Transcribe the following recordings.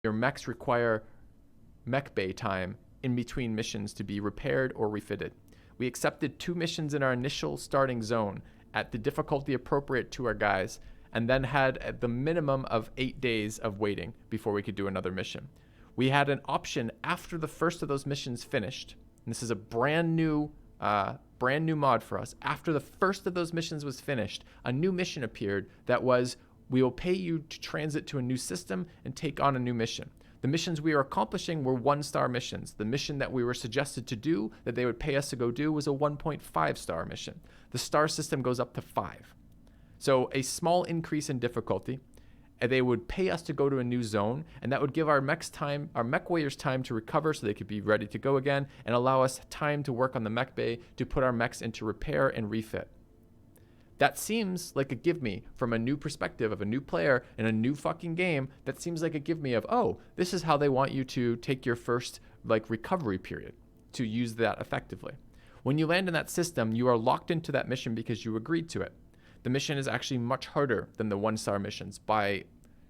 your mechs require mech bay time in between missions to be repaired or refitted. We accepted 2 missions in our initial starting zone at the difficulty appropriate to our guys, and then had at the minimum of 8 days of waiting before we could do another mission. We had an option after the first of those missions finished, and this is a brand new mod for us. After the first of those missions was finished, a new mission appeared that was, we will pay you to transit to a new system and take on a new mission. The missions we were accomplishing were 1-star missions. The mission that we were suggested to do, that they would pay us to go do, was a 1.5-star mission. The star system goes up to 5. So a small increase in difficulty, and they would pay us to go to a new zone, and that would give our mech warriors time to recover so they could be ready to go again, and allow us time to work on the mech bay to put our mechs into repair and refit. That seems like a give me from a new perspective of a new player in a new fucking game. That seems like a give me of, oh, this is how they want you to take your first recovery period to use that effectively. When you land in that system, you are locked into that mission because you agreed to it. The mission is actually much harder than the 1-star missions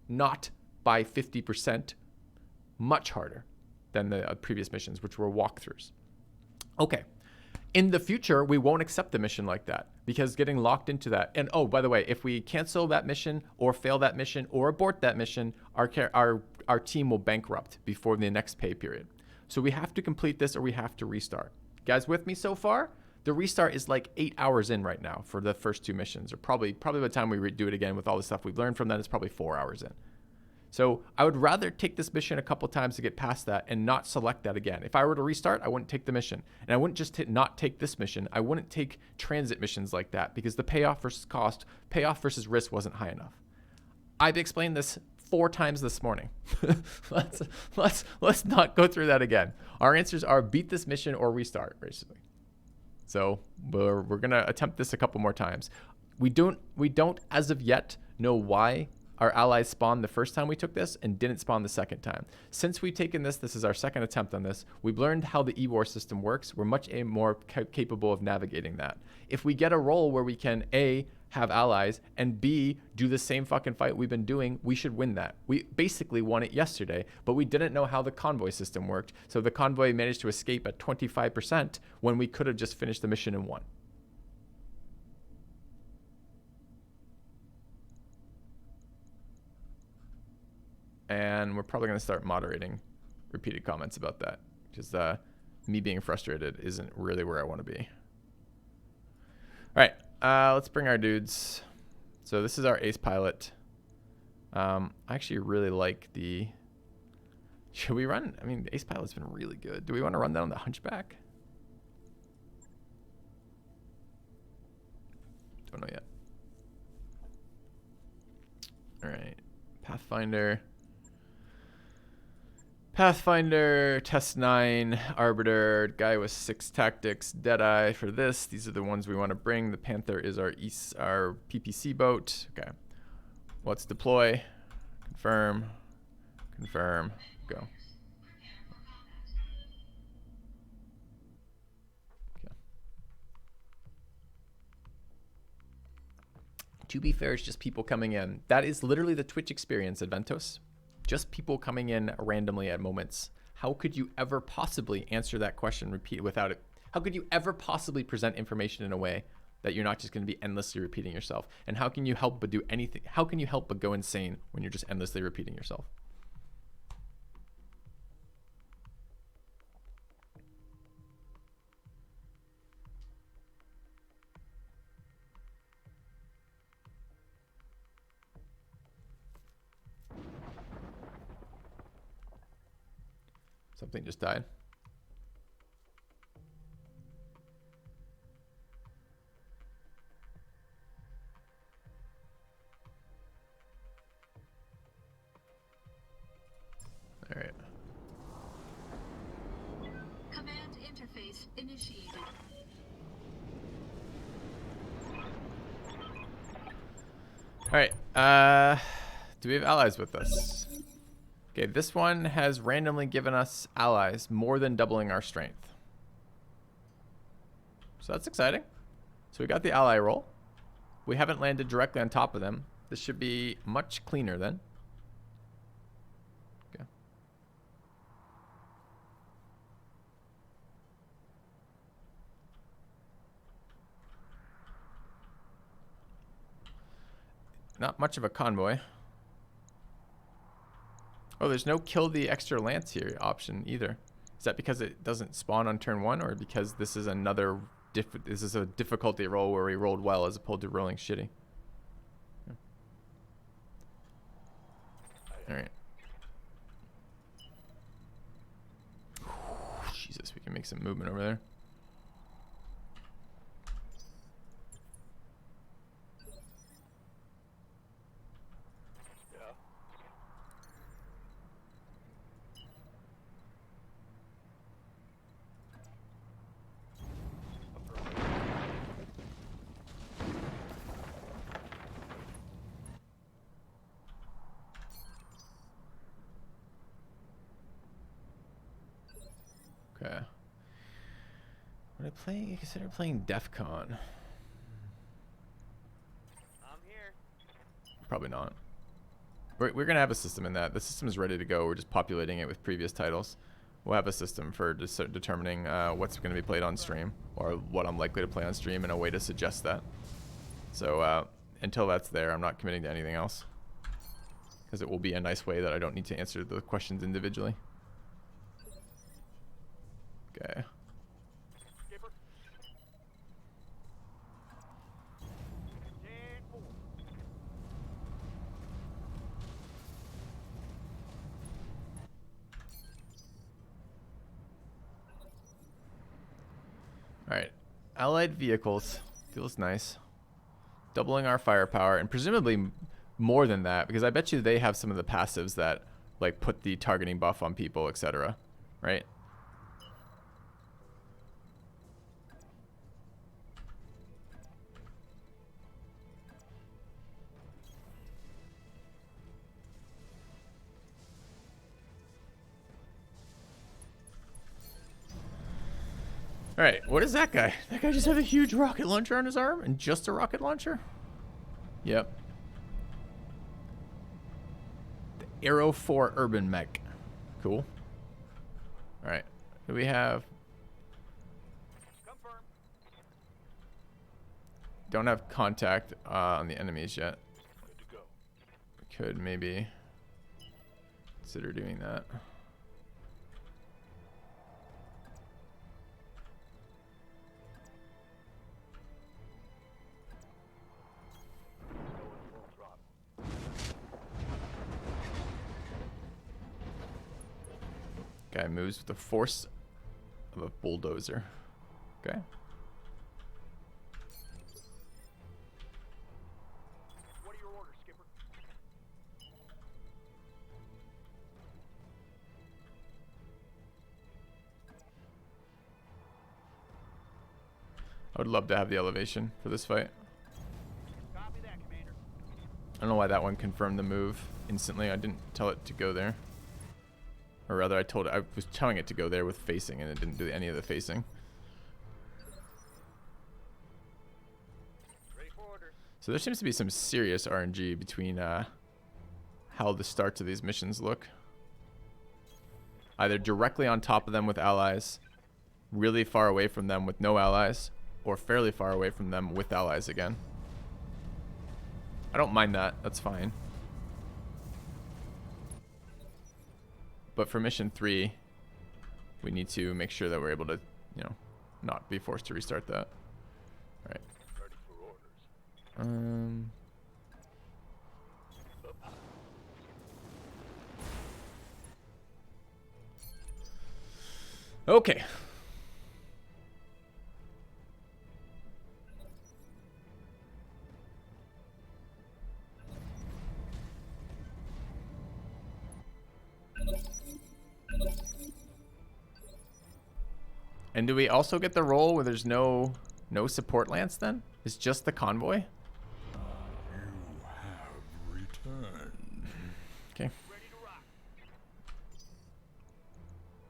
not by 50%, much harder than the previous missions, which were walkthroughs. Okay. In the future, we won't accept a mission like that because getting locked into that. And oh, by the way, if we cancel that mission or fail that mission or abort that mission, our team will bankrupt before the next pay period. So we have to complete this or we have to restart. Guys with me so far? The restart is like 8 hours in right now for the first 2 missions, or probably by the time we do it again with all the stuff we've learned from that, it's probably 4 hours in. So I would rather take this mission a couple times to get past that and not select that again. If I were to restart, I wouldn't take the mission. And I wouldn't just not take this mission. I wouldn't take transit missions like that because the payoff versus cost, payoff versus risk wasn't high enough. I've explained this 4 times this morning. let's not go through that again. Our answers are beat this mission or restart, basically. So we're going to attempt this a couple more times. We don't as of yet know why our allies spawned the first time we took this and didn't spawn the second time. Since we've taken this is our second attempt on this. We've learned how the E-War system works. We're much more capable of navigating that. If we get a role where we can A, have allies, and B, do the same fucking fight we've been doing, we should win that. We basically won it yesterday, but we didn't know how the convoy system worked. So the convoy managed to escape at 25% when we could have just finished the mission and won. And we're probably going to start moderating repeated comments about that because me being frustrated isn't really where I want to be. All right, let's bring our dudes. So this is our ace pilot. I actually really like the... Should we run? I mean, the ace pilot's been really good. Do we want to run down the hunchback? Don't know yet. All right, Pathfinder. Pathfinder, Test 9, Arbiter, guy with 6 tactics, Deadeye for this. These are the ones we want to bring. The Panther is our PPC boat. Okay. Let's deploy. Confirm. Confirm. Go. Okay. To be fair, it's just people coming in. That is literally the Twitch experience, Adventos. Just people coming in randomly at moments. How could you ever possibly answer that question repeat without it? How could you ever possibly present information in a way that you're not just going to be endlessly repeating yourself? And how can you help but do anything? How can you help but go insane when you're just endlessly repeating yourself? Something just died. All right. Command interface initiated. All right. Do we have allies with us? Okay, this one has randomly given us allies, more than doubling our strength. So that's exciting. So we got the ally roll. We haven't landed directly on top of them. This should be much cleaner then. Okay. not much of a convoy. Oh, there's no kill the extra lance here option either. Is that because it doesn't spawn on turn 1, or because this is another this is a difficulty roll where we rolled well as opposed to rolling shitty? Yeah. All right. Jesus, we can make some movement over there. Okay. Would I consider playing DEF CON? I'm here. Probably not. We're going to have a system in that. The system is ready to go. We're just populating it with previous titles. We'll have a system for determining what's going to be played on stream, or what I'm likely to play on stream, and a way to suggest that. So until that's there, I'm not committing to anything else, because it will be a nice way that I don't need to answer the questions individually. Okay. Alright. Allied vehicles. Feels nice. Doubling our firepower, and presumably more than that, because I bet you they have some of the passives that like put the targeting buff on people, etc. Right? Alright, what is that guy? That guy just has a huge rocket launcher on his arm? And just a rocket launcher? Yep. The Aero 4 Urban Mech. Cool. Alright. Do we have... Confirm. Don't have contact on the enemies yet. Good to go. We could maybe consider doing that. Guy moves with the force of a bulldozer. Okay. What are your orders, Skipper? I would love to have the elevation for this fight. Copy that, Commander. I don't know why that one confirmed the move instantly. I didn't tell it to go there. Or rather, I was telling it to go there with facing, and it didn't do any of the facing. Ready for orders. So there seems to be some serious RNG between how the starts of these missions look. Either directly on top of them with allies, really far away from them with no allies, or fairly far away from them with allies again. I don't mind that. That's fine. But for mission 3, we need to make sure that we're able to, you know, not be forced to restart that. All right. Ready for orders. Okay. And do we also get the roll where there's no support lance then? It's just the convoy? You have returned. Okay. Ready to rock.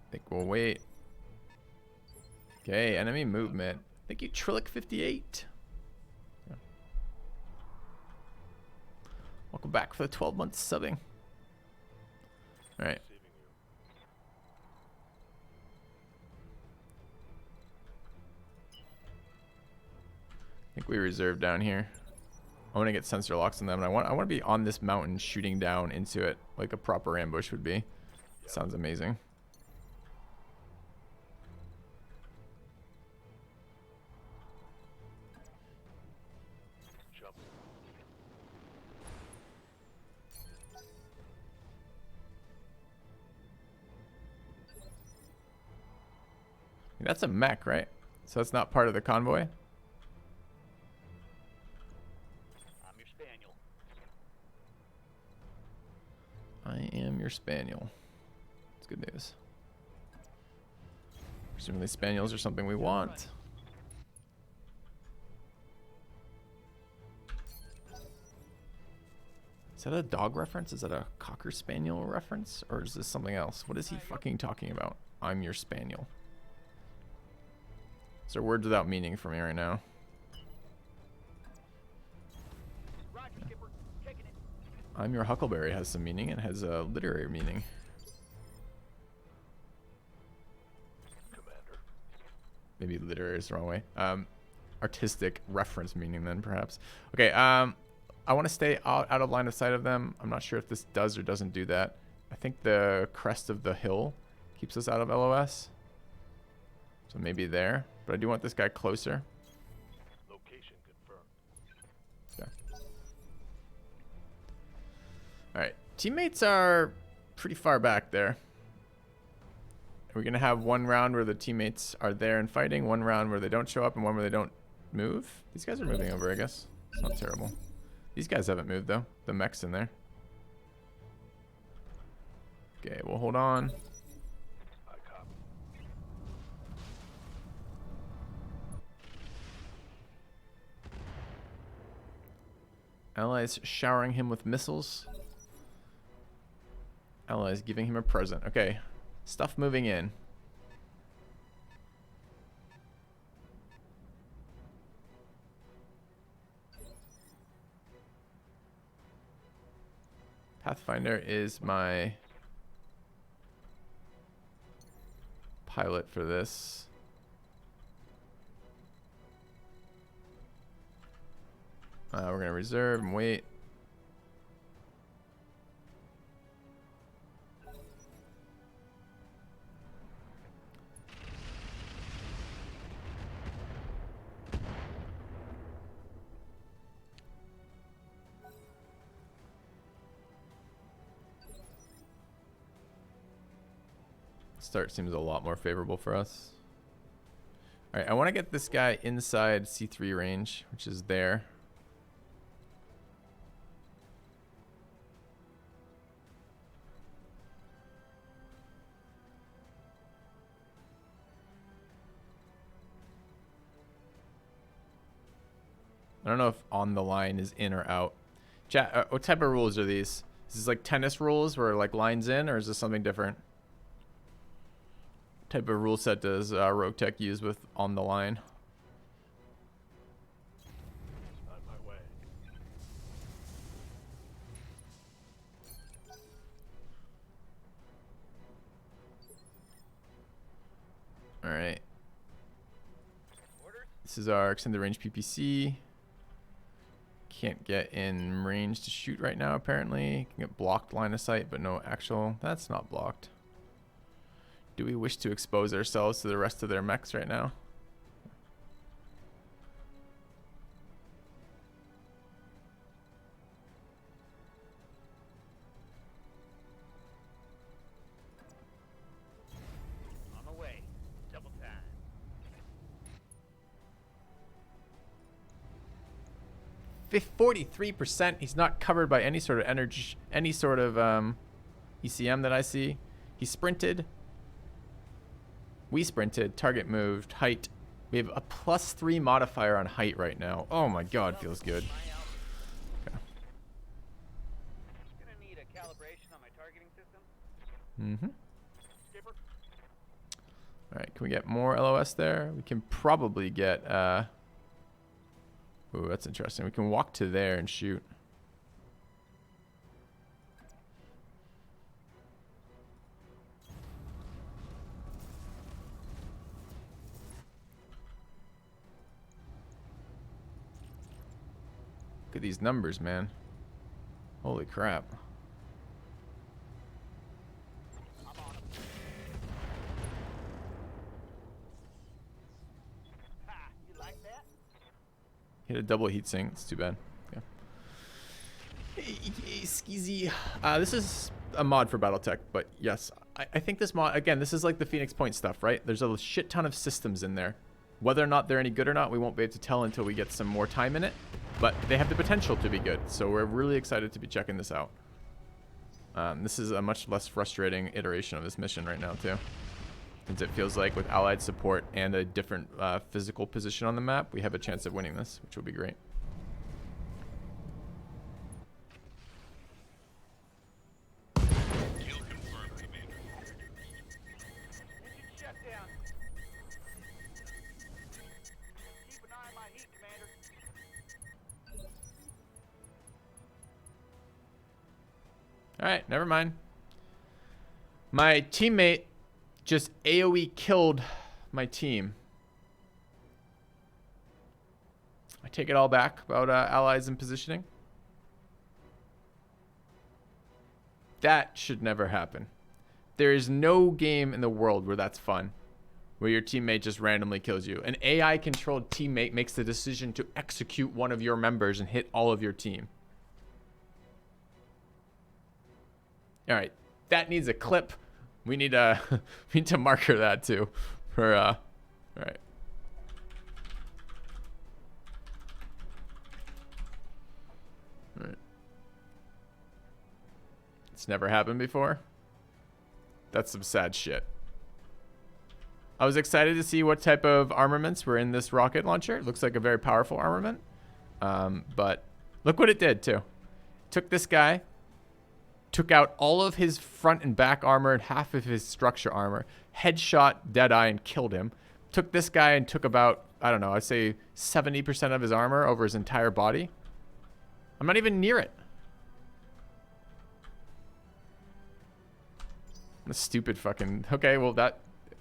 I think we'll wait. Okay, enemy movement. Thank you, Trillic58. Yeah. Welcome back for the 12 months subbing. Alright. I think we reserve down here. I want to get sensor locks on them, and I want to be on this mountain shooting down into it like a proper ambush would be. Sounds amazing. Jump. That's a mech, right? So it's not part of the convoy? I'm your spaniel. I am your spaniel. That's good news. Presumably spaniels are something we want. Is that a dog reference? Is that a cocker spaniel reference? Or is this something else? What is he fucking talking about? I'm your spaniel. These are words without meaning for me right now. Roger, Skipper. Taking it. I'm your huckleberry has some meaning. It has a literary meaning. Commander. Maybe literary is the wrong way. Artistic reference meaning then perhaps. Okay, I want to stay out of line of sight of them. I'm not sure if this does or doesn't do that. I think the crest of the hill keeps us out of LOS. So maybe there. But I do want this guy closer. Location confirmed. Okay. Alright. Teammates are pretty far back there. We're going to have one round where the teammates are there and fighting, one round where they don't show up, and one where they don't move. These guys are moving over, I guess. It's not terrible. These guys haven't moved, though. The mech's in there. Okay, we'll hold on. I copy. Allies showering him with missiles. Allies giving him a present. Okay. Stuff moving in. Pathfinder is my pilot for this. We're going to reserve and wait. Start seems a lot more favorable for us. Alright, I want to get this guy inside C3 range, which is there. I don't know if on the line is in or out. Chat, what type of rules are these? Is this like tennis rules where like lines in, or is this something different? Type of rule set does Roguetech use with on the line? On my way. All right. Orders? This is our extended range PPC. Can't get in range to shoot right now, apparently. Can get blocked line of sight, but no actual. That's not blocked. Do we wish to expose ourselves to the rest of their mechs right now? On the way. Double time. 43%. He's not covered by any sort of energy, any sort of ECM that I see. He sprinted. We sprinted. Target moved. Height. We have a +3 modifier on height right now. Oh my god, feels good. Okay. Gonna need a calibration on my targeting system. Mm-hmm. Skipper. Alright, can we get more LOS there? We can probably get ooh, that's interesting. We can walk to there and shoot. Look at these numbers, man. Holy crap. Ha! You like that? Hit a double heat sink. It's too bad. Yeah. Hey, Skeezy. This is a mod for Battletech, but yes, I think this mod, again, this is like the Phoenix Point stuff, right? There's a shit ton of systems in there. Whether or not they're any good or not, we won't be able to tell until we get some more time in it, but they have the potential to be good, so we're really excited to be checking this out. This is a much less frustrating iteration of this mission right now, too. Since it feels like with allied support and a different physical position on the map, we have a chance of winning this, which will be great. Kill confirmed, Commander. Engine shutdown. Keep an eye on my heat, Commander. Alright, never mind. My teammate just AoE killed my team. I take it all back about allies and positioning. That should never happen. There is no game in the world where that's fun, where your teammate just randomly kills you. An AI-controlled teammate makes the decision to execute one of your members and hit all of your team. All right, that needs a clip. We need we need to marker that too. For all right. All right. It's never happened before. That's some sad shit. I was excited to see what type of armaments were in this rocket launcher. It looks like a very powerful armament. But look what it did too. Took this guy, took out all of his front and back armor and half of his structure armor, headshot Deadeye and killed him. Took this guy and took about, I don't know, I'd say 70% of his armor over his entire body. I'm not even near it. A stupid fucking, okay, well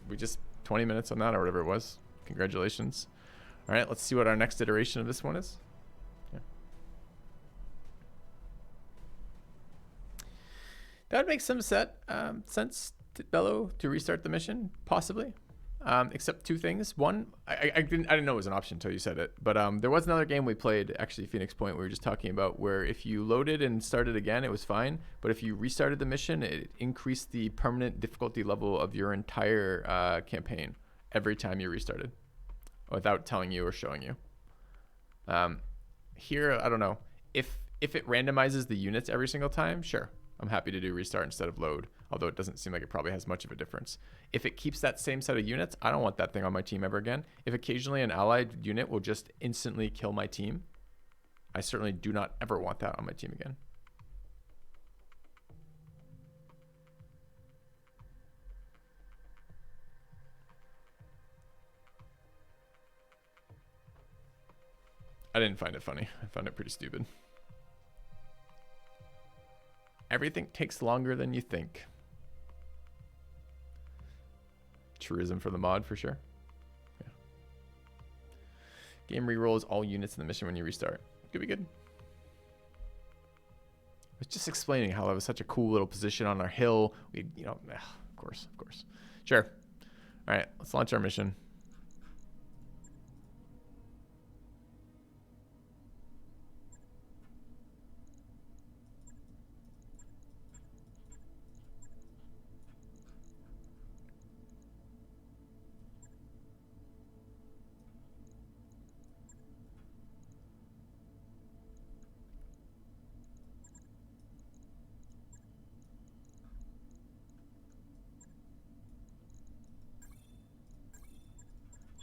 we just 20 minutes on that or whatever it was. Congratulations. All right, let's see what our next iteration of this one is. Yeah. That would make some sense to Bello to restart the mission, possibly. Except two things. One, I didn't know it was an option until you said it, but there was another game we played, actually Phoenix Point, we were just talking about, where if you loaded and started again, it was fine, but if you restarted the mission, it increased the permanent difficulty level of your entire campaign every time you restarted, without telling you or showing you. Here, I don't know. If it randomizes the units every single time, sure. I'm happy to do restart instead of load, although it doesn't seem like it probably has much of a difference. If it keeps that same set of units, I don't want that thing on my team ever again. If occasionally an allied unit will just instantly kill my team, I certainly do not ever want that on my team again. I didn't find it funny. I found it pretty stupid. Everything takes longer than you think. Truism for the mod, for sure. Yeah. Game re-rolls all units in the mission when you restart. Could be good. I was just explaining how that was such a cool little position on our hill. We, you know, of course. Sure. All right, let's launch our mission.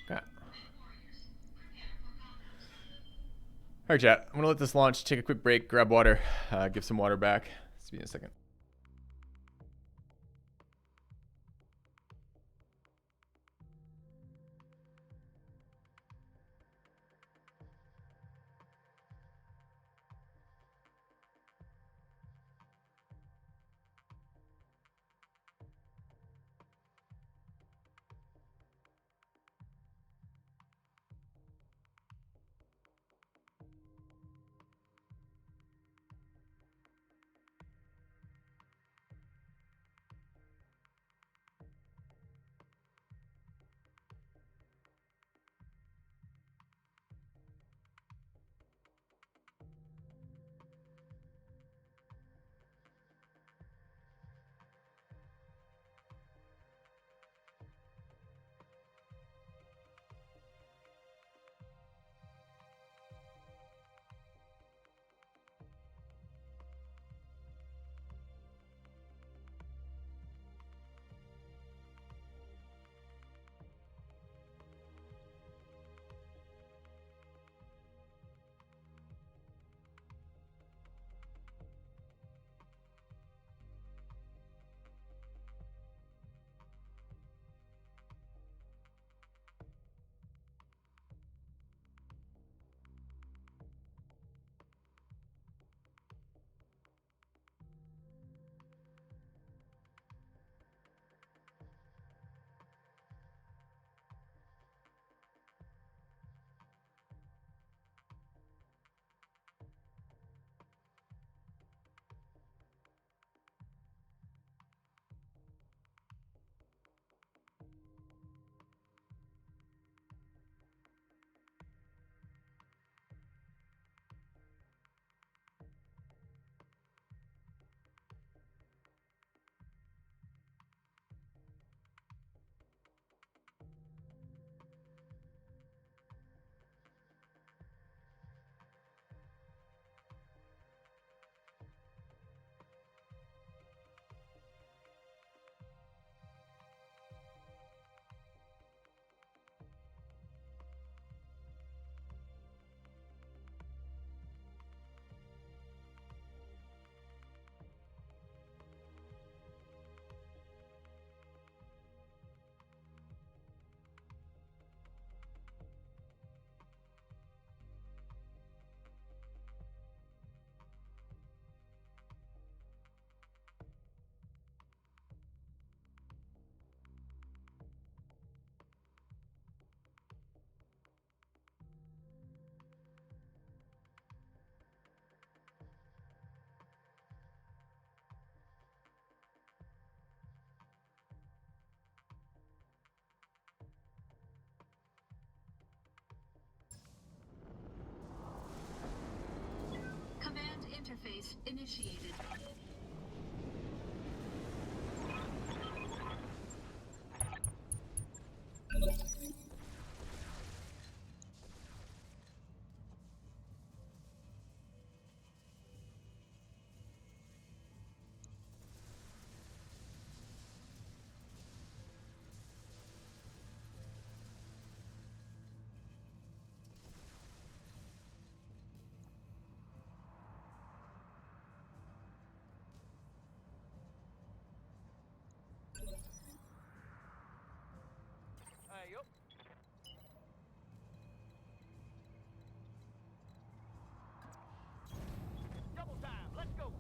Okay. All right, chat. I'm going to let this launch, take a quick break, grab water, give some water back. See you in a second. interface initiated. Yup. Double time. Let's go.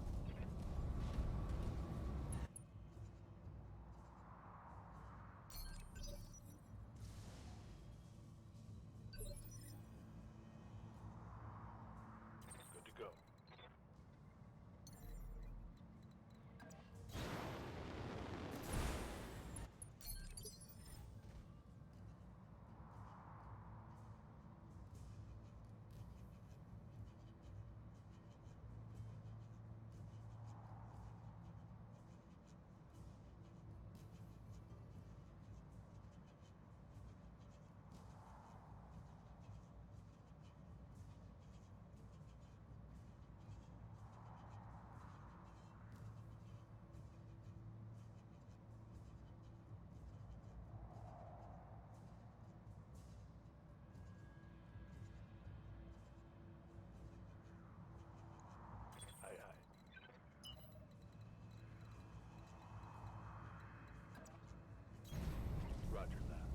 Good to go. Aye, aye. Roger that.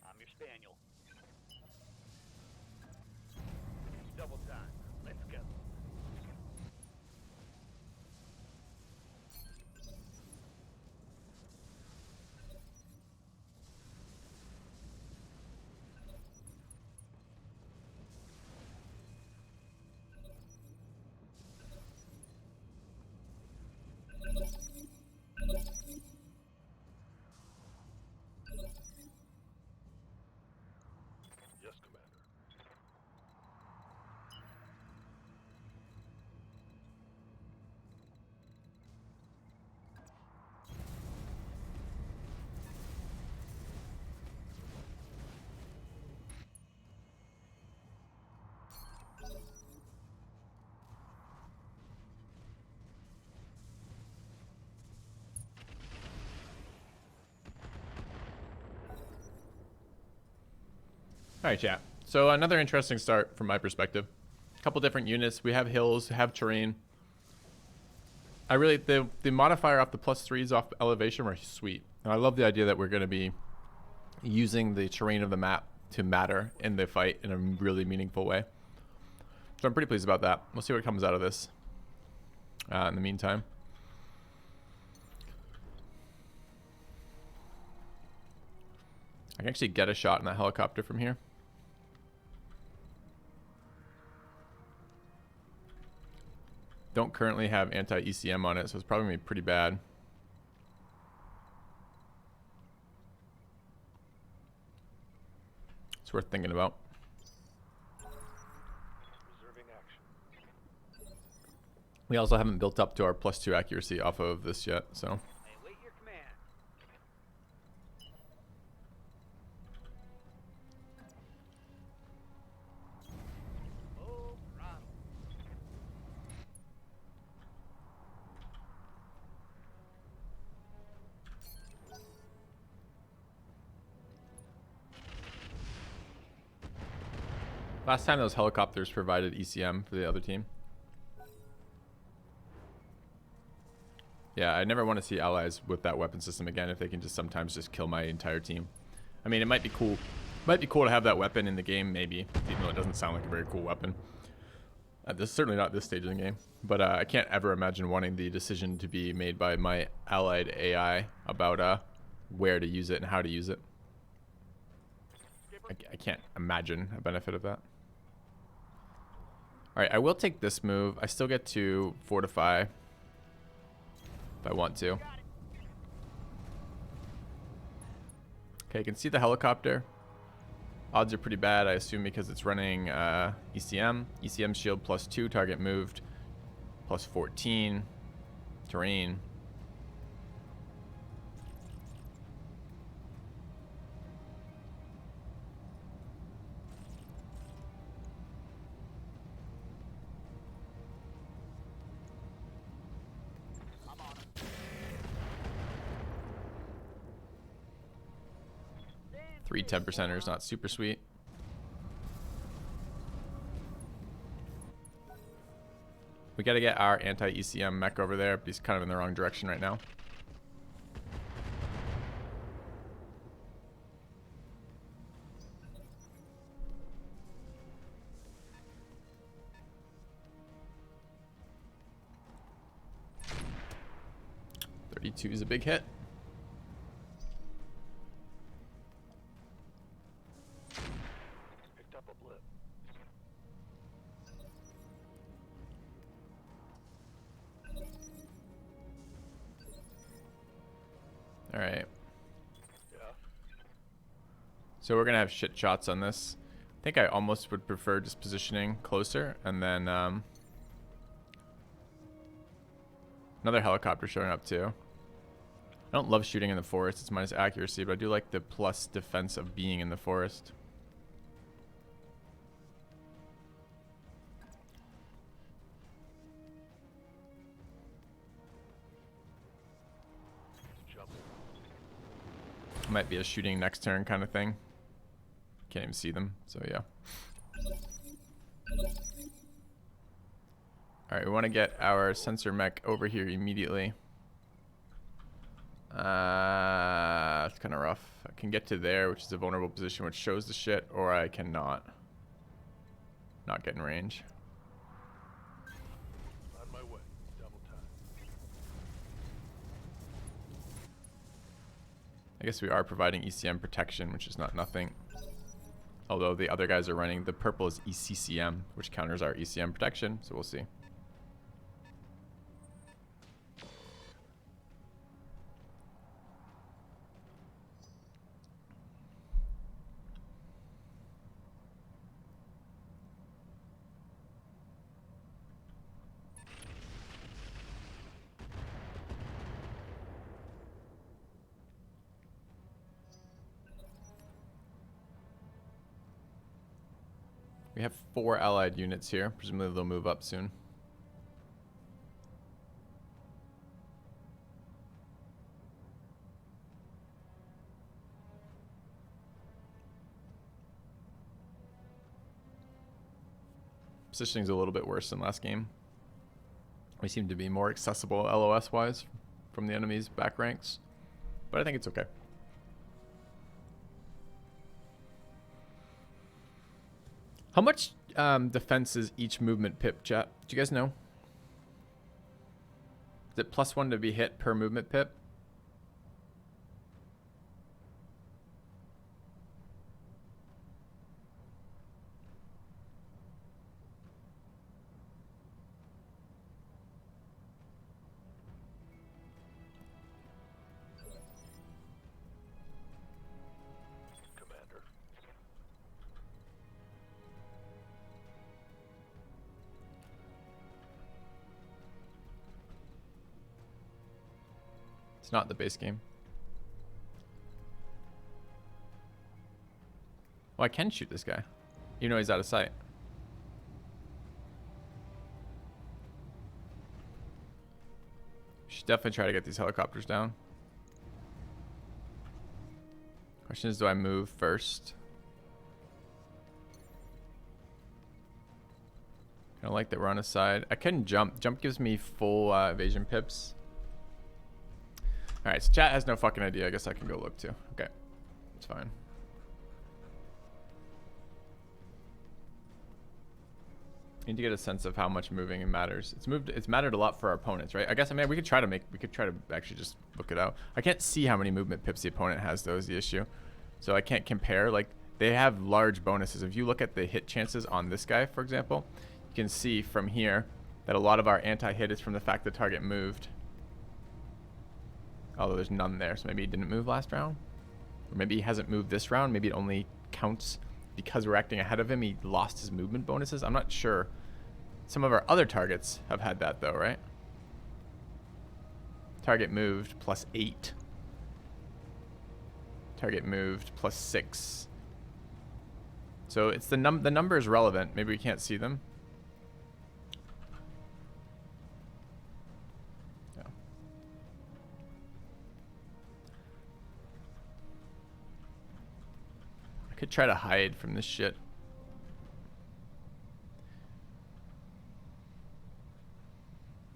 I'm your spaniel. Double time. Let's go. Yes, Commander. All right, chat. So another interesting start from my perspective. A couple different units. We have hills, have terrain. I really the modifier off the +3s off elevation are sweet. And I love the idea that we're going to be using the terrain of the map to matter in the fight in a really meaningful way. So I'm pretty pleased about that. We'll see what comes out of this. In the meantime. I can actually get a shot in that helicopter from here. Don't currently have anti-ECM on it, so it's probably going to be pretty bad. It's worth thinking about. Reserving action. We also haven't built up to our +2 accuracy off of this yet, so. I await your command. Oh, throttle. Last time those helicopters provided ECM for the other team. Yeah, I never want to see allies with that weapon system again if they can just sometimes just kill my entire team. I mean, it might be cool. Might be cool to have that weapon in the game, maybe, even though it doesn't sound like a very cool weapon. This certainly not this stage of the game. But I can't ever imagine wanting the decision to be made by my allied AI about where to use it and how to use it. I can't imagine a benefit of that. All right, I will take this move. I still get to fortify if I want to. Got it. Okay, you can see the helicopter. Odds are pretty bad, I assume, because it's running ECM. ECM shield +2, target moved, +14, terrain. Three 10%ers, not super sweet. We got to get our anti-ECM mech over there. He's kind of in the wrong direction right now. .32 is a big hit. Picked up a blip. All right. Yeah. So we're gonna have shit shots on this. I think I almost would prefer just positioning closer and then another helicopter showing up too. I don't love shooting in the forest. It's minus accuracy, but I do like the plus defense of being in the forest. Jumping. Might be a shooting next turn kind of thing. Can't even see them, so yeah. Alright, we want to get our sensor mech over here immediately. It's kind of rough. I can get to there, which is a vulnerable position, which shows the shit, or I cannot. Not get in range. On my way. Double time. I guess we are providing ECM protection, which is not nothing. Although the other guys are running, the purple is ECCM, which counters our ECM protection, so we'll see. We have 4 allied units here. Presumably they'll move up soon. Positioning's a little bit worse than last game. We seem to be more accessible LOS-wise from the enemy's back ranks, but I think it's okay. How much defense is each movement pip, chat? Do you guys know? Is it +1 to be hit per movement pip? Commander. It's not the base game. Well, I can shoot this guy, even though he's out of sight. Should definitely try to get these helicopters down. Question is, do I move first? I don't like that we're on a side. I can jump. Jump gives me full evasion pips. Alright, so chat has no fucking idea. I guess I can go look too. Okay. It's fine. Need to get a sense of how much moving it matters. It's mattered a lot for our opponents, right? I guess, I mean, we could try to actually just look it out. I can't see how many movement pips the opponent has, though, is the issue. So I can't compare. Like, they have large bonuses. If you look at the hit chances on this guy, for example, you can see from here that a lot of our anti-hit is from the fact the target moved. Although there's none there, so maybe he didn't move last round. Or maybe he hasn't moved this round. Maybe it only counts because we're acting ahead of him. He lost his movement bonuses. I'm not sure. Some of our other targets have had that though, right? Target moved +8. Target moved +6. So it's the number is relevant. Maybe we can't see them. Yeah. I could try to hide from this shit.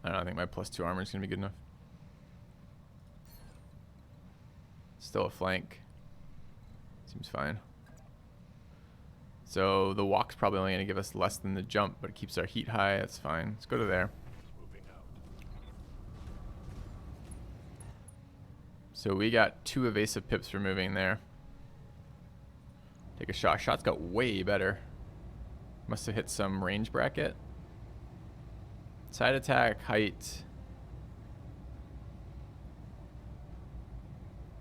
I don't think my +2 armor is gonna be good enough. Still a flank. Seems fine. So the walk's probably only gonna give us less than the jump, but it keeps our heat high. That's fine. Let's go to there. Moving out. So we got 2 evasive pips for moving there. Take a shot. Shots got way better. Must have hit some range bracket. Side attack, height.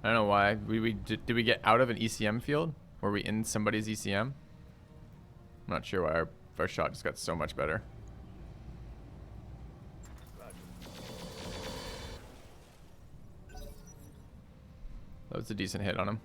I don't know why. Did we get out of an ECM field? Were we in somebody's ECM? I'm not sure why our shot just got so much better. Roger. That was a decent hit on him.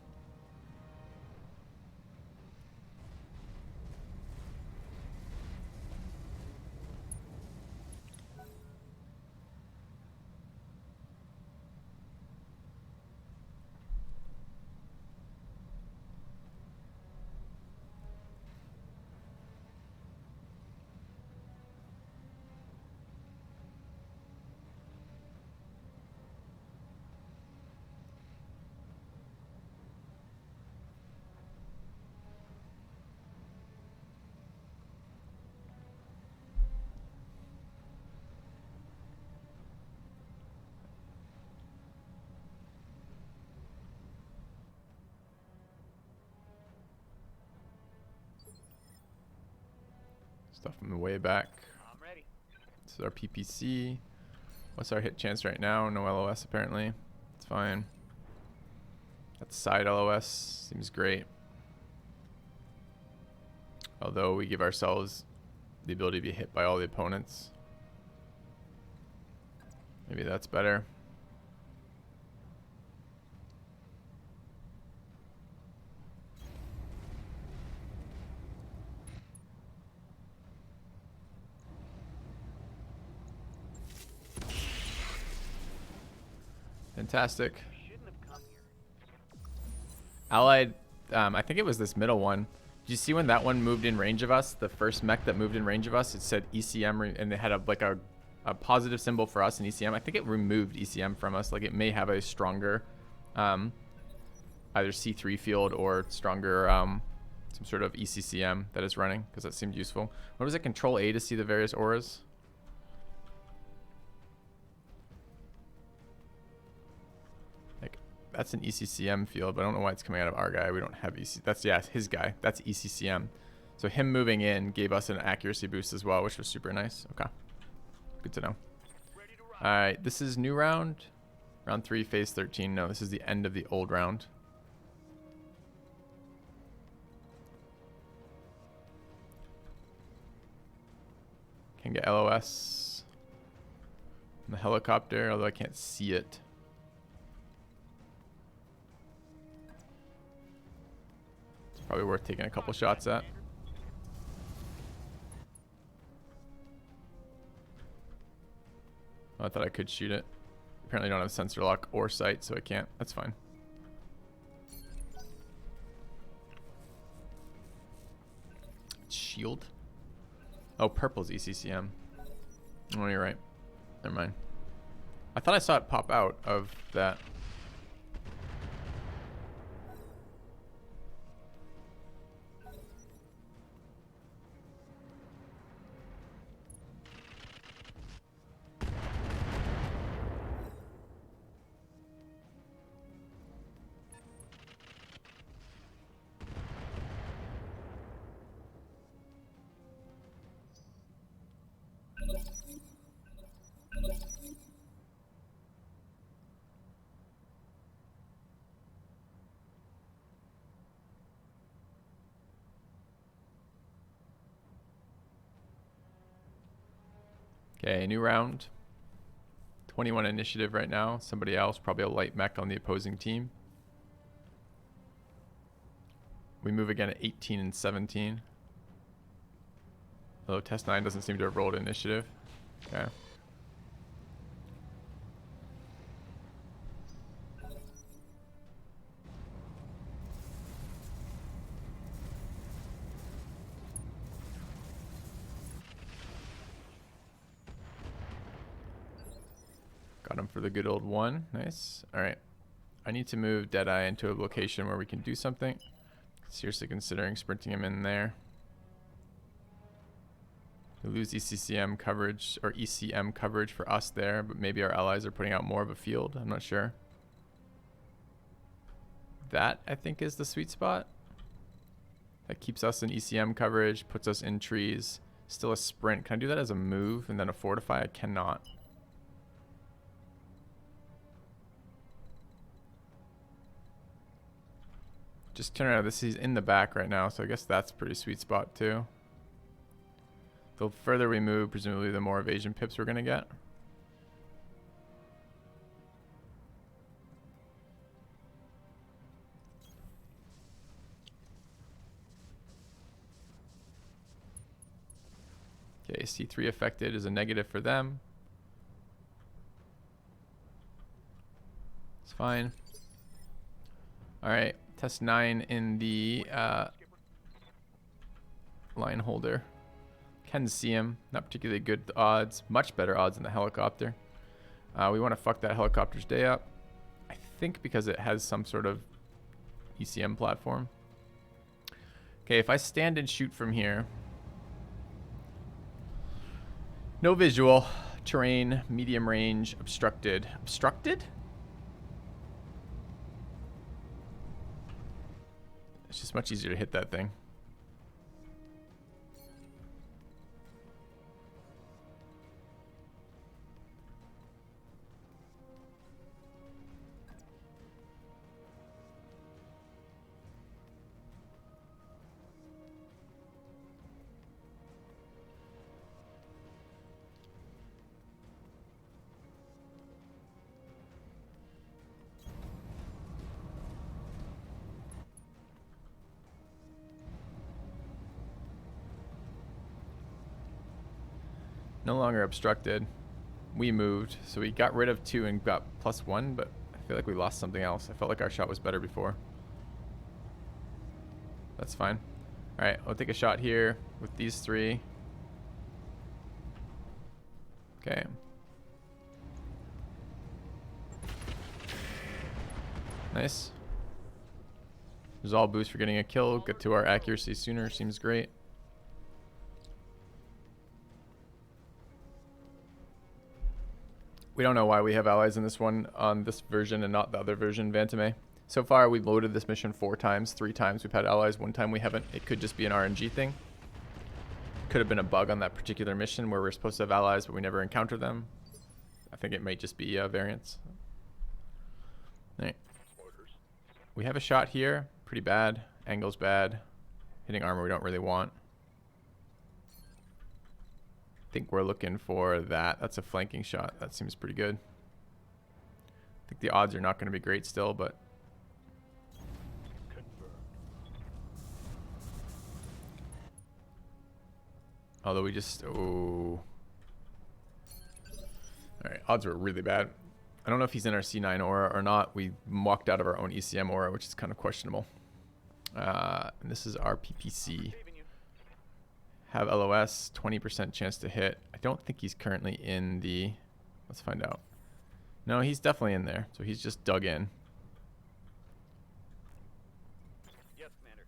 Stuff from the way back. I'm ready. This is our PPC. What's our hit chance right now? No LOS apparently. It's fine. That's side LOS. Seems great. Although we give ourselves the ability to be hit by all the opponents. Maybe that's better. Fantastic. Shouldn't have come here. Allied, I think it was this middle one. Did you see when that one moved in range of us? The first mech that moved in range of us, it said ECM, and it had a positive symbol for us in ECM. I think it removed ECM from us. Like it may have a stronger, either C3 field or stronger, some sort of ECCM that is running, because that seemed useful. What was it? Control A to see the various auras. That's an ECCM field, but I don't know why it's coming out of our guy. We don't have EC. That's, yeah, his guy. That's ECCM. So him moving in gave us an accuracy boost as well, which was super nice. Okay. Good to know. All right, this is new round. Round 3, phase 13. No, this is the end of the old round. Can get LOS on the helicopter, although I can't see it. Probably worth taking a couple shots at. Oh, I thought I could shoot it. Apparently I don't have sensor lock or sight, so I can't. That's fine. Shield? Oh, purple's ECCM. Oh, you're right. Never mind. I thought I saw it pop out of that. Okay, new round. 21 initiative right now. Somebody else, probably a light mech on the opposing team. We move again at 18 and 17. Although test 9 doesn't seem to have rolled initiative. Okay. Got him for the good old one. Nice. All right. I need to move Deadeye into a location where we can do something. Seriously considering sprinting him in there. We lose ECCM coverage or ECM coverage for us there, but maybe our allies are putting out more of a field. I'm not sure. That, I think, is the sweet spot. That keeps us in ECM coverage, puts us in trees. Still a sprint. Can I do that as a move and then a fortify? I cannot. Just turn around. This is in the back right now, so I guess that's a pretty sweet spot too. The further we move, presumably the more evasion pips we're going to get. Okay, C3 affected is a negative for them. It's fine. All right, test 9 in the line holder. Can see him. Not particularly good odds. Much better odds than the helicopter. We want to fuck that helicopter's day up. I think because it has some sort of ECM platform. Okay, if I stand and shoot from here. No visual. Terrain, medium range, obstructed. Obstructed? It's just much easier to hit that thing. No longer obstructed. We moved, so we got rid of 2 and got +1, but I feel like we lost something else. I felt like our shot was better before. That's fine. All right, I'll take a shot here with these 3. Okay. Nice. Resolve boost for getting a kill. Get to our accuracy sooner. Seems great. We don't know why we have allies in this one on this version and not the other version, Vantame. So far, we've loaded this mission 4 times. 3 times we've had allies. 1 time we haven't. It could just be an RNG thing. Could have been a bug on that particular mission where we're supposed to have allies, but we never encounter them. I think it might just be variance. All right. We have a shot here. Pretty bad. Angle's bad. Hitting armor we don't really want. I think we're looking for that. That's a flanking shot. That seems pretty good. I think the odds are not going to be great still, but although we just all right, odds were really bad. I don't know if he's in our C9 aura or not. We walked out of our own ECM aura, which is kind of questionable. And this is our PPC. Have LOS, 20% chance to hit. I don't think he's currently in the... Let's find out. No, he's definitely in there. So he's just dug in. Yes, Commander.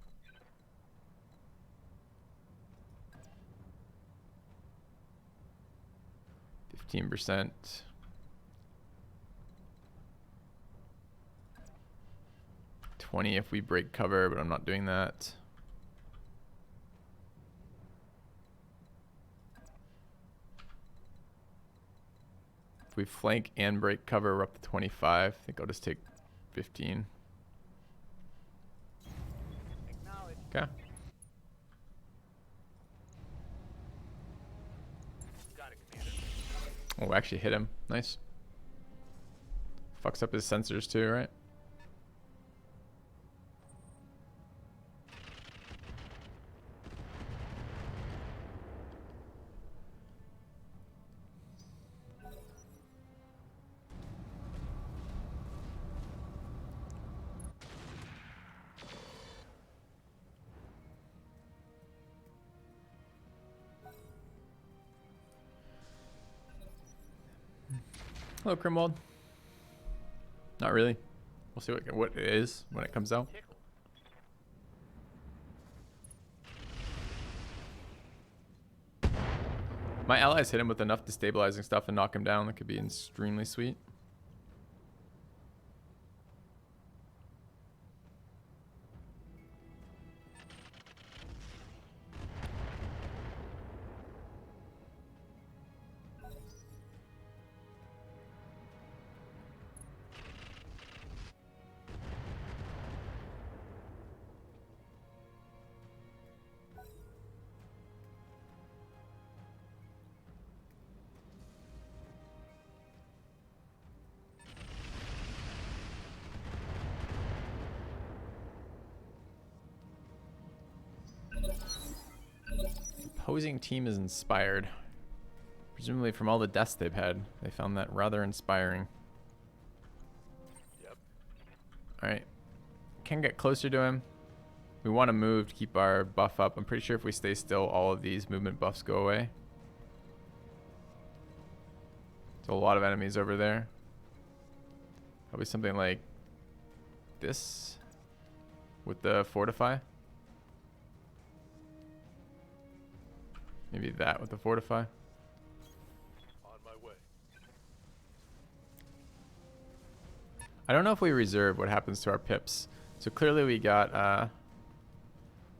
15%. $20 if we break cover, but I'm not doing that. If we flank and break cover, we're up to 25. I think I'll just take 15. Okay. Got it, Commander. Oh, actually hit him. Nice. Fucks up his sensors too, right? Hello, Grimwald. Not really. We'll see what it is when it comes out. My allies hit him with enough destabilizing stuff and knock him down. That could be extremely sweet. Opposing team is inspired. Presumably from all the deaths they've had. They found that rather inspiring. Yep. Alright. Can get closer to him. We want to move to keep our buff up. I'm pretty sure if we stay still, all of these movement buffs go away. So a lot of enemies over there. Probably something like this with the fortify. Maybe that with the fortify. On my way. I don't know if we reserve what happens to our pips. So clearly we got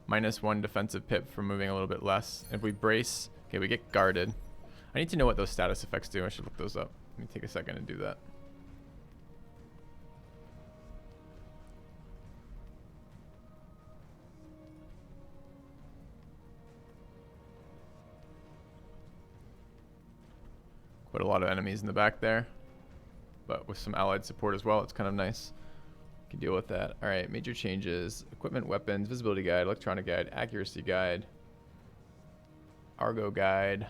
-1 defensive pip for moving a little bit less. If we brace, okay, we get guarded. I need to know what those status effects do. I should look those up. Let me take a second and do that. Quite a lot of enemies in the back there, but with some allied support as well. It's kind of nice. Can deal with that. All right, major changes: equipment, weapons, visibility guide, electronic guide, accuracy guide, Argo guide,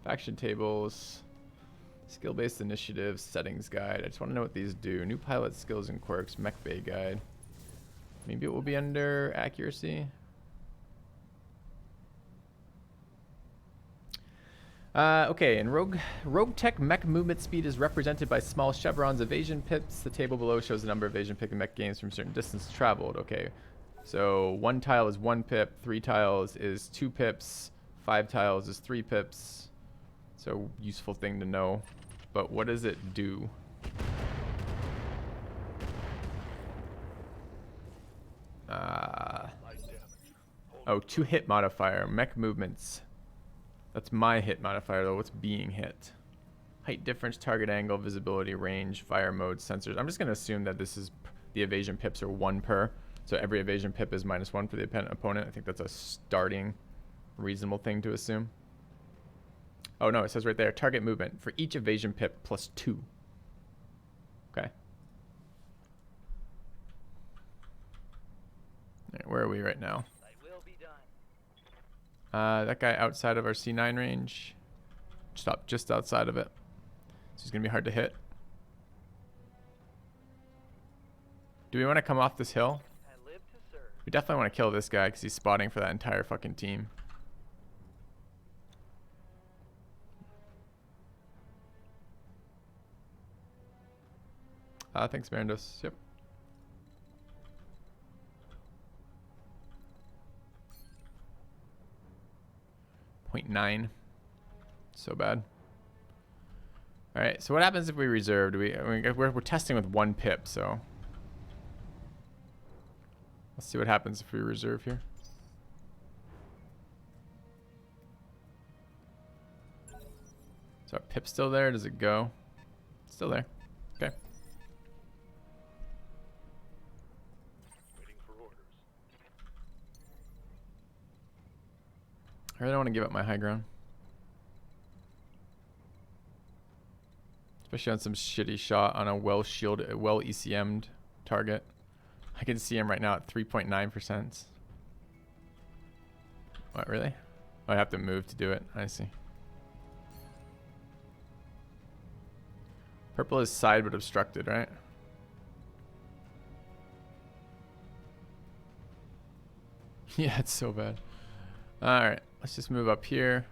faction tables, skill-based initiatives, settings guide. I just want to know what these do. New pilot skills and quirks, mech bay guide. Maybe it will be under accuracy. Okay, in Roguetech, mech movement speed is represented by small chevrons, evasion pips. The table below shows the number of evasion pick and mech gains from certain distance traveled. Okay, so 1 tile is 1 pip, 3 tiles is 2 pips, 5 tiles is 3 pips. So useful thing to know. But what does it do? Oh, 2 hit modifier, mech movements. That's my hit modifier though. What's being hit? Height difference, target angle, visibility, range, fire mode, sensors. I'm just going to assume that this is the evasion pips are 1 per. So every evasion pip is -1 for the opponent. I think that's a starting reasonable thing to assume. Oh no, it says right there, target movement for each evasion pip +2. Okay. Alright, where are we right now? That guy outside of our C9 range. Stop just outside of it. So he's going to be hard to hit. Do we want to come off this hill? We definitely want to kill this guy because he's spotting for that entire fucking team. Thanks, Marandos. Yep. 0.9. So bad. All right. So what happens if we reserve? Do we? I mean, we're testing with 1 pip, so let's see what happens if we reserve here. So our pip's still there. Does it go? Still there. Okay. Waiting for orders. I really don't want to give up my high ground. Especially on some shitty shot on a well shielded, well ECM'd target. I can see him right now at 3.9%. What, really? Oh, I have to move to do it. I see. Purple is side but obstructed, right? Yeah, it's so bad. Alright, let's just move up here.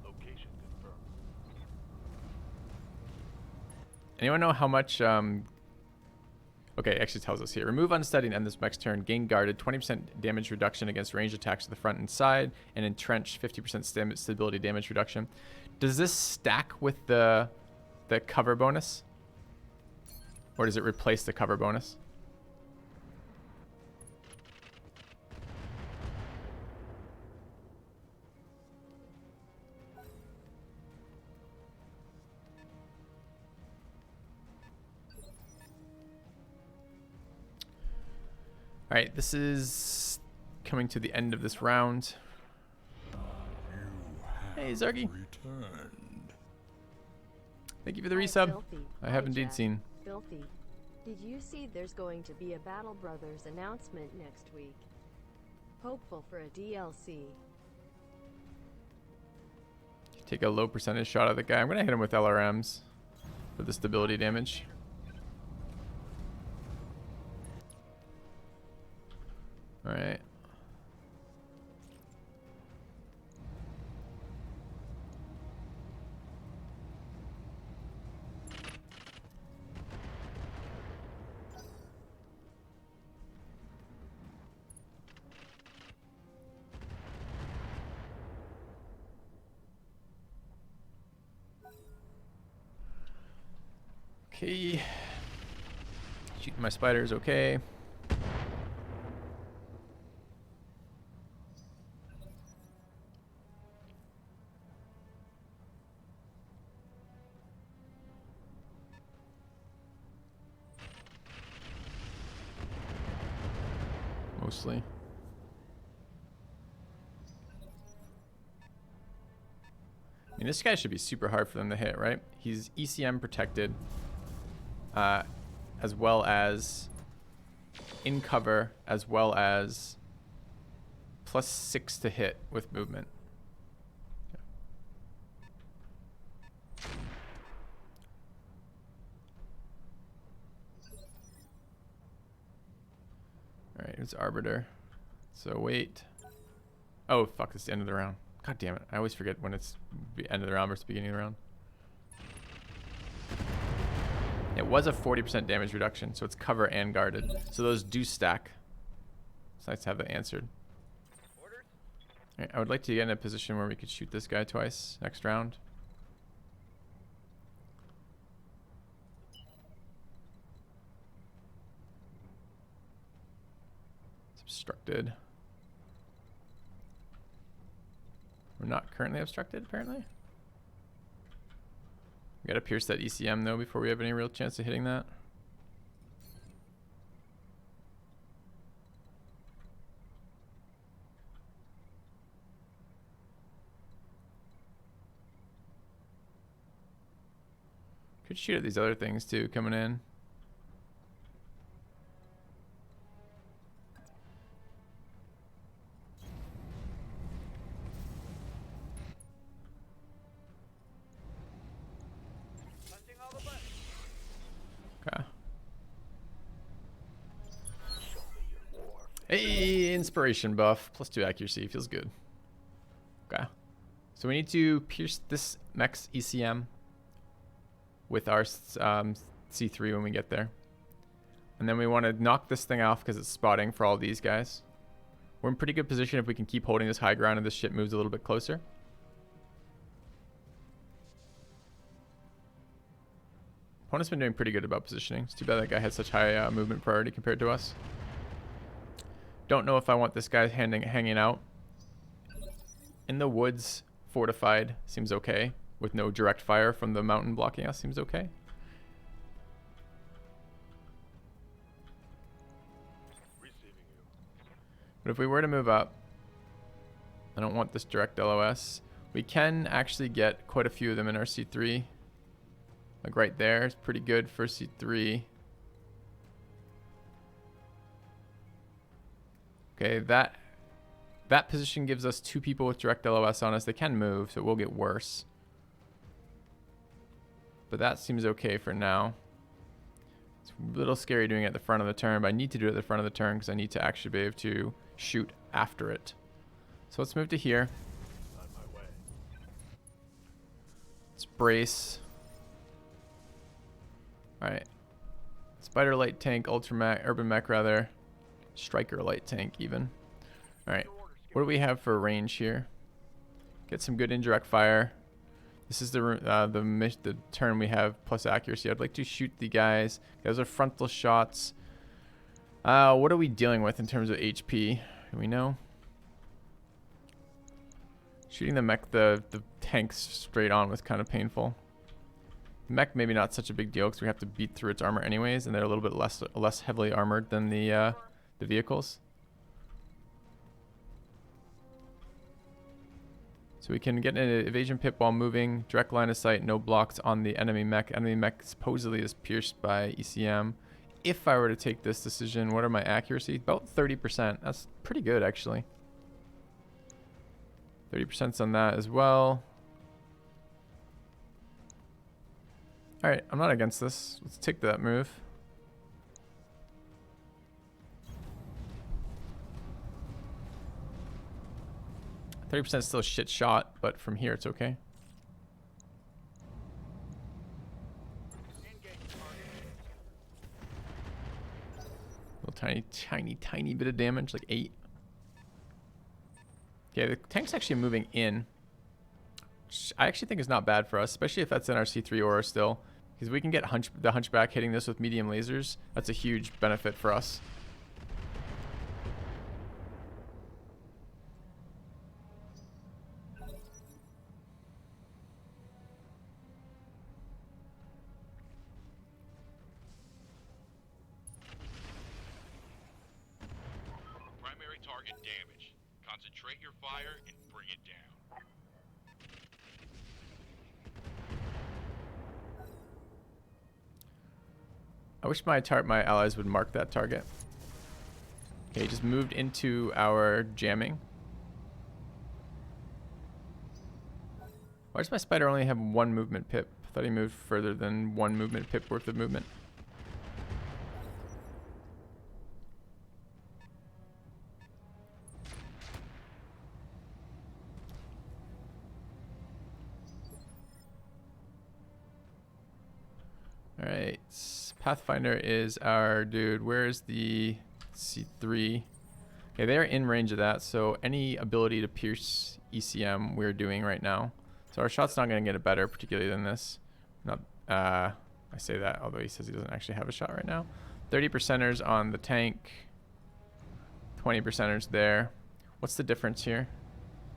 Location confirmed. Anyone know how much okay, it actually tells us here. Remove unsteady and end this mech's turn. Gain guarded. 20% damage reduction against ranged attacks to the front and side. And entrench 50% stability damage reduction. Does this stack with the cover bonus? Or does it replace the cover bonus? All right, this is coming to the end of this round. Hey, Zargi. Returned. Thank you for the Hi, resub. Filthy. I have Hi, indeed Jack. seen. Filthy, did you see there's going to be a Battle Brothers announcement next week? Hopeful for a DLC. Take a low percentage shot at the guy. I'm gonna hit him with LRMs for the stability damage. All right. Okay. Shooting my spiders, okay. Mostly. I mean, this guy should be super hard for them to hit, right? He's ECM protected, as well as in cover, as well as +6 to hit with movement. All right, it's Arbiter. So wait. Oh, fuck, it's the end of the round. God damn it. I always forget when it's the end of the round versus beginning of the round. It was a 40% damage reduction, so it's cover and guarded. So those do stack. It's nice to have that answered. Orders? All right, I would like to get in a position where we could shoot this guy twice next round. It's obstructed. We're not currently obstructed, apparently. We gotta pierce that ECM though before we have any real chance of hitting that. Could shoot at these other things too coming in. Punching all the buttons. Okay. Hey, inspiration buff. +2 accuracy. Feels good. Okay. So we need to pierce this mech's ECM with our C3 when we get there. And then we want to knock this thing off because it's spotting for all these guys. We're in pretty good position if we can keep holding this high ground and this shit moves a little bit closer. Opponent's been doing pretty good about positioning. It's too bad that guy had such high movement priority compared to us. Don't know if I want this guy hanging out. In the woods, fortified, seems okay. With no direct fire from the mountain blocking us, seems okay. Receiving you. But if we were to move up, I don't want this direct LOS. We can actually get quite a few of them in our C3. Like right there, it's pretty good for C3. Okay, that position gives us 2 people with direct LOS on us. They can move, so it will get worse. But that seems okay for now. It's a little scary doing it at the front of the turn, but I need to do it at the front of the turn because I need to actually be able to shoot after it. So let's move to here. On my way. Let's brace. Alright. Spider light tank, ultra mech, urban mech rather. Striker light tank even. Alright. What do we have for range here? Get some good indirect fire. This is the turn we have plus accuracy. I'd like to shoot the guys. Those are frontal shots. What are we dealing with in terms of HP? Do we know? Shooting the mech, the tanks straight on was kind of painful. Mech maybe not such a big deal because we have to beat through its armor anyways, and they're a little bit less heavily armored than the vehicles. So we can get an evasion pip while moving, direct line of sight, no blocks on the enemy mech. Enemy mech supposedly is pierced by ECM. If I were to take this decision, what are my accuracy? About 30%. That's pretty good actually. 30% on that as well. Alright, I'm not against this. Let's take that move. %30 still a shit shot, but from here it's okay. Little tiny bit of damage, like 8. Okay, the tank's actually moving in. Which I actually think is not bad for us, especially if that's in our C3 aura still. Because we can get the hunchback hitting this with medium lasers. That's a huge benefit for us. Primary target damage. Concentrate your fire and bring it down. I wish my allies would mark that target. Okay, just moved into our jamming. Why does my spider only have 1 movement pip? I thought he moved further than 1 movement pip worth of movement. Alright, Pathfinder is our dude. Where's the C3? Okay, they're in range of that, so any ability to pierce ECM we're doing right now. So our shot's not going to get it better, particularly than this. Not, I say that, although he says he doesn't actually have a shot right now. 30%ers on the tank. 20%ers there. What's the difference here?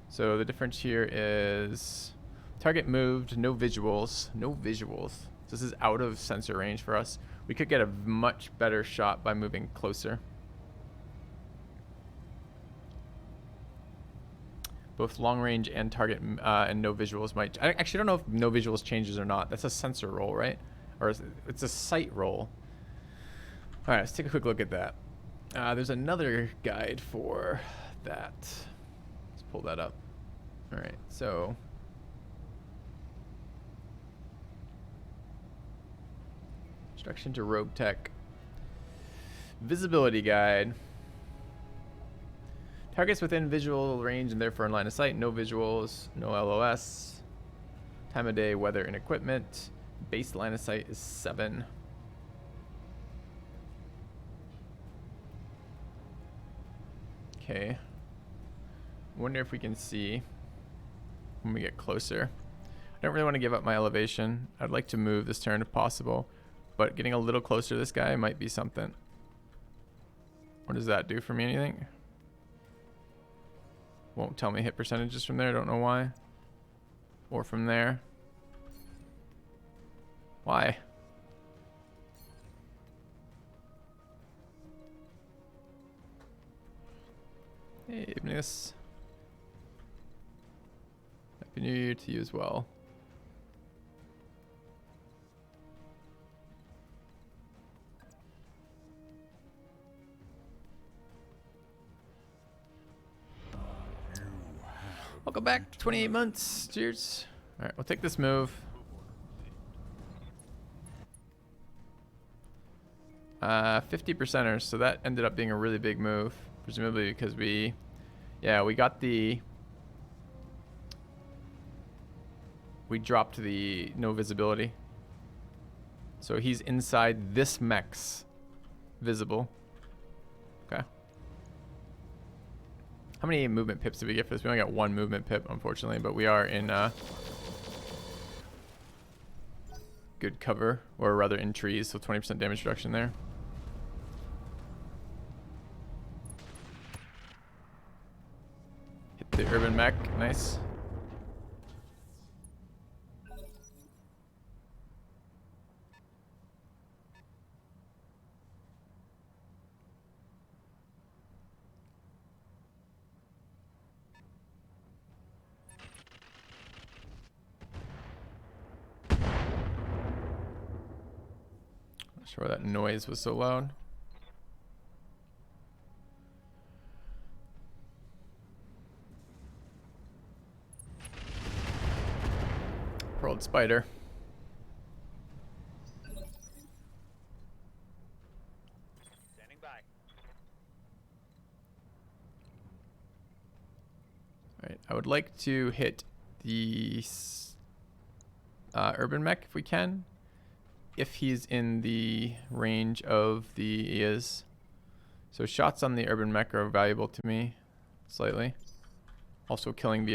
So the difference here is target moved, no visuals. No visuals. This is out of sensor range for us. We could get a much better shot by moving closer. Both long range and target and no visuals might. I actually don't know if no visuals changes or not. That's a sensor roll, right? Or it's a sight roll. All right, let's take a quick look at that. There's another guide for that. Let's pull that up. All right, so. Instruction to Roguetech. Visibility guide. Targets within visual range and therefore in line of sight. No visuals, no LOS. Time of day, weather, and equipment. Base line of sight is 7. Okay. Wonder if we can see when we get closer. I don't really want to give up my elevation. I'd like to move this turn if possible. But getting a little closer to this guy might be something. What does that do for me? Anything? Won't tell me hit percentages from there. I don't know why. Or from there. Why? Hey, Ignis. Happy New Year to you as well. Welcome back. 28 months. Cheers. All right, we'll take this move. 50%ers, so that ended up being a really big move, presumably because we got the, we dropped the no visibility. So he's inside this mech's visible. Okay. How many movement pips did we get for this? We only got 1 movement pip, unfortunately, but we are in good cover, or rather in trees, so 20% damage reduction there. Hit the urban mech, nice. Not sure why that noise was so loud. Pearled spider. Standing by. Alright, I would like to hit the urban mech if we can. If he's in the range of the he is. So shots on the urban mech are valuable to me, slightly. Also killing vehicles.